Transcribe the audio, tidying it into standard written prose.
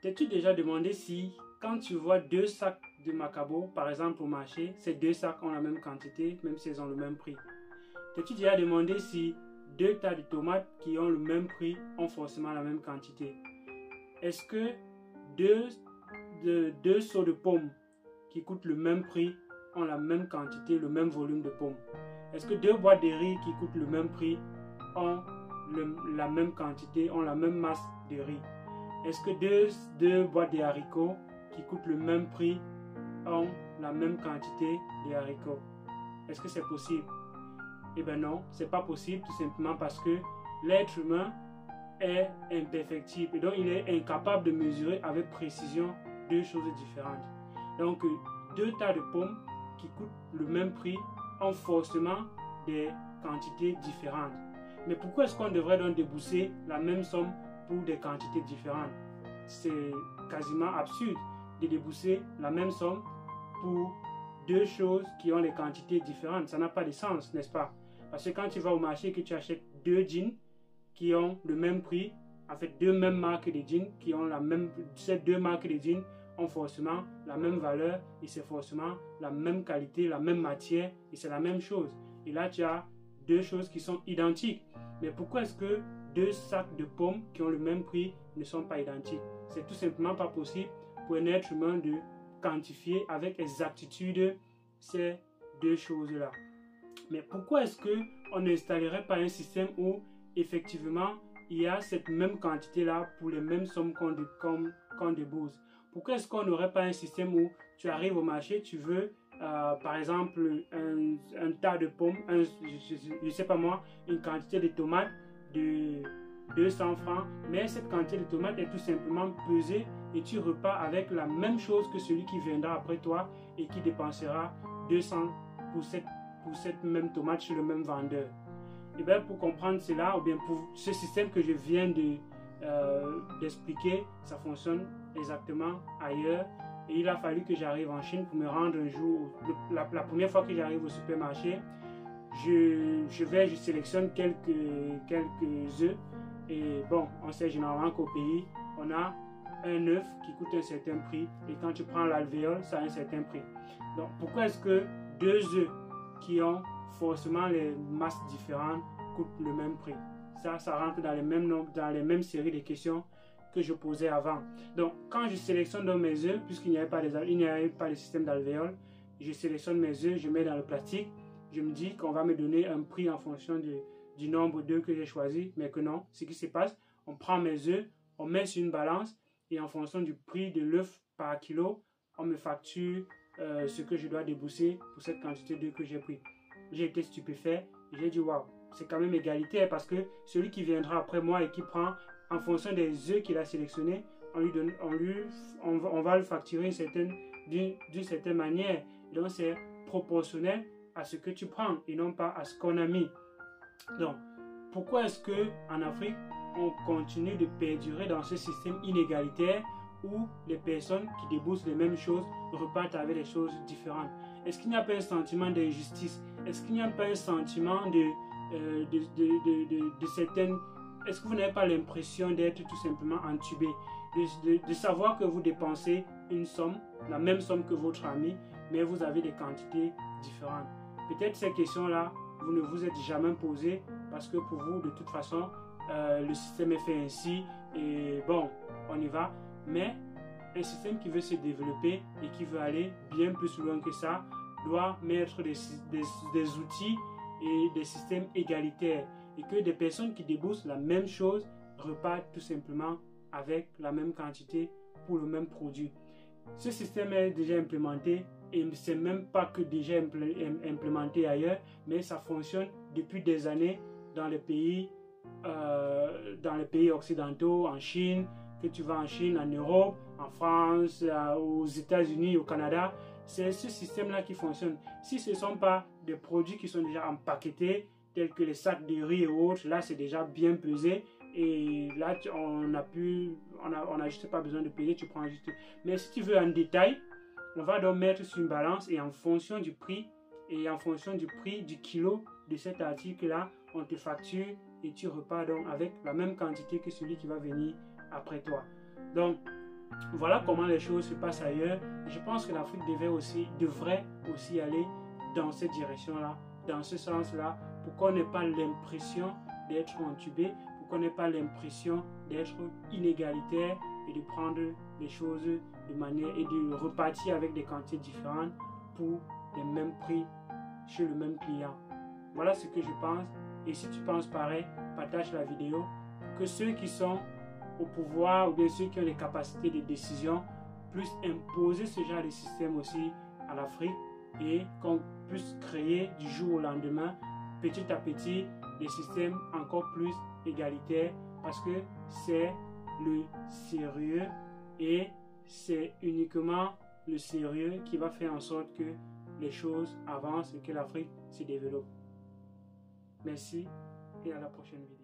T'es-tu déjà demandé si, quand tu vois deux sacs de Macabo, par exemple au marché, ces deux sacs ont la même quantité, même s'ils ont le même prix? T'es-tu déjà demandé si deux tas de tomates qui ont le même prix ont forcément la même quantité? Est-ce que deux seaux de pommes qui coûtent le même prix ont la même quantité, le même volume de pommes? Est-ce que deux boîtes de riz qui coûtent le même prix ont la même quantité, ont la même masse de riz? Est-ce que deux boîtes de haricots qui coûtent le même prix ont la même quantité de haricots? Est-ce que c'est possible? Eh bien non, c'est pas possible, tout simplement parce que l'être humain est imperfectible et donc il est incapable de mesurer avec précision deux choses différentes. Donc deux tas de pommes qui coûtent le même prix ont forcément des quantités différentes. Mais pourquoi est-ce qu'on devrait donc débourser la même somme pour des quantités différentes? C'est quasiment absurde de débourser la même somme pour deux choses qui ont des quantités différentes. Ça n'a pas de sens, n'est-ce pas? Parce que quand tu vas au marché et que tu achètes deux jeans qui ont le même prix, en fait deux mêmes marques de jeans qui ont la même, ces deux marques de jeans ont forcément la même valeur et c'est forcément la même qualité, la même matière et c'est la même chose. Et là tu as deux choses qui sont identiques. Mais pourquoi est-ce que deux sacs de pommes qui ont le même prix ne sont pas identiques? C'est tout simplement pas possible pour un être humain de quantifier avec exactitude ces deux choses-là. Mais pourquoi est-ce qu'on n'installerait pas un système où effectivement il y a cette même quantité-là pour les mêmes sommes qu'on débourse? Pourquoi est-ce qu'on n'aurait pas un système où tu arrives au marché, tu veux par exemple un tas de pommes, je ne sais pas moi, une quantité de tomates de 200 francs, mais cette quantité de tomates est tout simplement pesée et tu repars avec la même chose que celui qui viendra après toi et qui dépensera 200 pour cette même tomate chez le même vendeur. Et bien pour comprendre cela, ou bien pour ce système que je viens d'expliquer, ça fonctionne exactement ailleurs. Et il a fallu que j'arrive en Chine pour me rendre un jour, la première fois que j'arrive au supermarché, je sélectionne quelques œufs. Et bon, on sait généralement qu'au pays, on a un œuf qui coûte un certain prix. Et quand tu prends l'alvéole, ça a un certain prix. Donc pourquoi est-ce que deux œufs qui ont forcément les masses différentes coûtent le même prix? Ça rentre dans les mêmes séries de questions que je posais avant. Donc, quand je sélectionne dans mes œufs, puisqu'il n'y avait pas de système d'alvéole, je sélectionne mes œufs, je mets dans le plastique, je me dis qu'on va me donner un prix en fonction du nombre d'œufs que j'ai choisi, mais que non. Ce qui se passe, on prend mes œufs, on met sur une balance, et en fonction du prix de l'œuf par kilo, on me facture ce que je dois débourser pour cette quantité d'œufs que j'ai pris. J'ai été stupéfait, j'ai dit waouh, c'est quand même égalitaire parce que celui qui viendra après moi et qui prend en fonction des œufs qu'il a sélectionnés, on va le facturer d'une certaine manière. Donc c'est proportionnel à ce que tu prends et non pas à ce qu'on a mis. Donc pourquoi est-ce que en Afrique on continue de perdurer dans ce système inégalitaire où les personnes qui déboursent les mêmes choses repartent avec des choses différentes? Est-ce qu'il n'y a pas un sentiment d'injustice? Est-ce qu'il n'y a pas un sentiment de certaines... Est-ce que vous n'avez pas l'impression d'être tout simplement entubé? De savoir que vous dépensez une somme, la même somme que votre ami, mais vous avez des quantités différentes. Peut-être ces questions-là, vous ne vous êtes jamais posées parce que pour vous, de toute façon, le système est fait ainsi et bon, on y va. Mais un système qui veut se développer et qui veut aller bien plus loin que ça doit mettre des outils et des systèmes égalitaires et que des personnes qui déboursent la même chose repartent tout simplement avec la même quantité pour le même produit. Ce système est déjà implémenté et c'est même pas que déjà implémenté ailleurs, mais ça fonctionne depuis des années dans les pays occidentaux, en Chine, que tu vas en Chine, en Europe, en France, aux États-Unis, au Canada. C'est ce système-là qui fonctionne. Si ce ne sont pas des produits qui sont déjà empaquetés, tels que les sacs de riz et autres, là c'est déjà bien pesé. Et là on n'a juste pas besoin de payer, tu prends juste. Mais si tu veux en détail, on va donc mettre sur une balance et en fonction du prix et en fonction du prix du kilo de cet article-là, on te facture et tu repars donc avec la même quantité que celui qui va venir après toi. Donc, voilà comment les choses se passent ailleurs. Et je pense que l'Afrique devrait aussi aller dans cette direction-là, dans ce sens-là, pour qu'on n'ait pas l'impression d'être entubé, pour qu'on n'ait pas l'impression d'être inégalitaire et de prendre les choses de manière et de repartir avec des quantités différentes pour les mêmes prix chez le même client. Voilà ce que je pense. Et si tu penses pareil, partage la vidéo, que ceux qui sont au pouvoir ou bien ceux qui ont les capacités de décision puissent imposer ce genre de système aussi à l'Afrique et qu'on puisse créer du jour au lendemain, petit à petit, des systèmes encore plus égalitaires, parce que c'est le sérieux et c'est uniquement le sérieux qui va faire en sorte que les choses avancent et que l'Afrique se développe. Merci et à la prochaine vidéo.